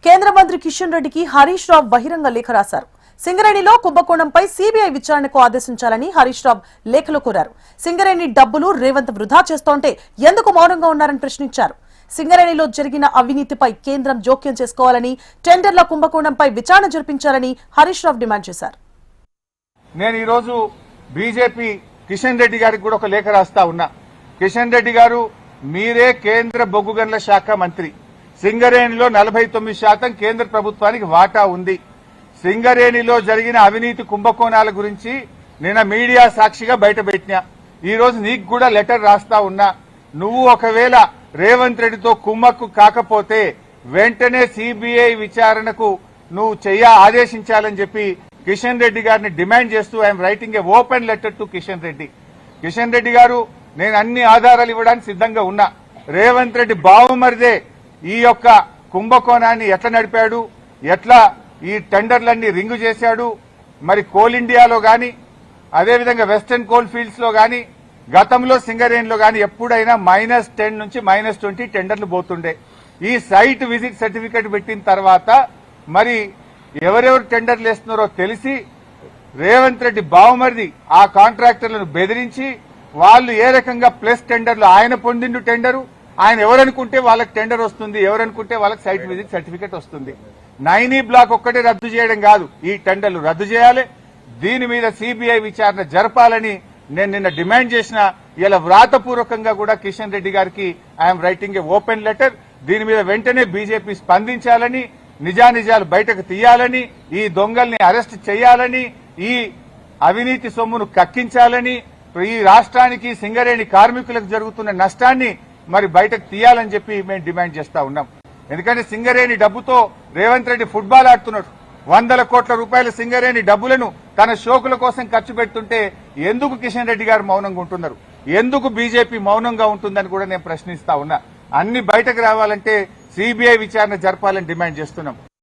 కేంద్ర మంత్రి కిషన్ రెడ్డికి హరీష్ రావు బహిరంగ లేఖ రాశారు. సింగరేణిలో కుంభకోణంపై సీబీఐ విచారణకు ఆదేశించాలని హరీష్ రావు లేఖలో కోరారు. సింగరేణి డబ్బులు రేవంత్ వృధా చేస్తోంటే ఎందుకు మౌనంగా ఉన్నారని ప్రశ్నించారు. సింగరేణిలో జరిగిన అవినీతిపై కేంద్రం జోక్యం చేసుకోవాలని, టెండర్ల కుంభకోణంపై విచారణ జరిపించాలని హరీష్ రావు డిమాండ్ చేశారు. నేను ఈ రోజు బీజేపీ కిషన్ రెడ్డి గారికి కూడా ఒక లేఖ రాస్తా ఉన్నా. కిషన్ రెడ్డి గారు, మీరే కేంద్ర బొగ్గు గనుల శాఖ మంత్రి. సింగరేణిలో 49% కేంద్ర ప్రభుత్వానికి వాటా ఉంది. సింగరేణిలో జరిగిన అవినీతి కుంభకోణాల గురించి నిన్న మీడియా సాక్షిగా బయటపెట్టినా. ఈ రోజు నీకు కూడా లెటర్ రాస్తా ఉన్నా. నువ్వు ఒకవేళ రేవంత్ రెడ్డితో కుమ్మక్కు కాకపోతే వెంటనే సీబీఐ విచారణకు నువ్వు ఆదేశించాలని చెప్పి కిషన్ రెడ్డి గారిని డిమాండ్ చేస్తూ I'm writing A open letter to Kishan Reddy. Kishan Reddy గారు, నేను అన్ని ఆధారాలు ఇవ్వడానికి సిద్ధంగా ఉన్నా. రేవంత్ రెడ్డి బావుమరిదే ఈ యొక్క కుంభకోణాన్ని ఎట్లా నడిపాడు, ఎట్లా ఈ టెండర్లన్నీ రింగు చేశాడు, మరి కోల్ ఇండియాలో గాని అదేవిధంగా వెస్టర్న్ కోల్ ఫీల్డ్స్ లో గాని గతంలో సింగరేణిలో గాని ఎప్పుడైనా -10 నుంచి -20 టెండర్లు పోతుండే. ఈ సైట్ విజిట్ సర్టిఫికేట్ పెట్టిన తర్వాత మరి ఎవరెవరు టెండర్లు వేస్తున్నారో తెలిసి రేవంత్ రెడ్డి బావుమరిది ఆ కాంట్రాక్టర్లను బెదిరించి వాళ్ళు ఏ రకంగా ప్లస్ టెండర్లు ఆయన పొందిండు టెండరు, ఆయన ఎవరనుకుంటే వాళ్ళకి టెండర్ వస్తుంది, ఎవరనుకుంటే వాళ్ళకి సైట్ విజిట్ సర్టిఫికేట్ వస్తుంది. 9E బ్లాక్ ఒక్కటే రద్దు చేయడం కాదు, ఈ టెండర్లు రద్దు చేయాలి. దీని మీద సీబీఐ విచారణ జరపాలని నేను నిన్న డిమాండ్ చేసిన. ఇలా వ్రాతపూర్వకంగా కూడా కిషన్ రెడ్డి గారికి I'm writing A open letter. దీని మీద వెంటనే బీజేపీ స్పందించాలని, నిజానిజాలు బయటకు తీయాలని, ఈ దొంగల్ని అరెస్ట్ చేయాలని, ఈ అవినీతి సొమ్మును కక్కించాలని, ఈ రాష్ట్రానికి సింగరేణి కార్మికులకు జరుగుతున్న నష్టాన్ని మరి బయటకు తీయాలని చెప్పి మేము డిమాండ్ చేస్తా ఉన్నాం. ఎందుకంటే సింగరేణి డబ్బుతో రేవంత్ రెడ్డి ఫుట్బాల్ ఆడుతున్నాడు. 100 కోట్ల రూపాయల సింగరేణి డబ్బులను తన షోకుల కోసం ఖర్చు పెడుతుంటే ఎందుకు కిషన్ రెడ్డి గారు మౌనంగా ఉంటున్నారు, ఎందుకు బీజేపీ మౌనంగా ఉంటుందని కూడా నేను ప్రశ్నిస్తా ఉన్నా. అన్ని బయటకు రావాలంటే సీబీఐ విచారణ జరపాలని డిమాండ్ చేస్తున్నాం.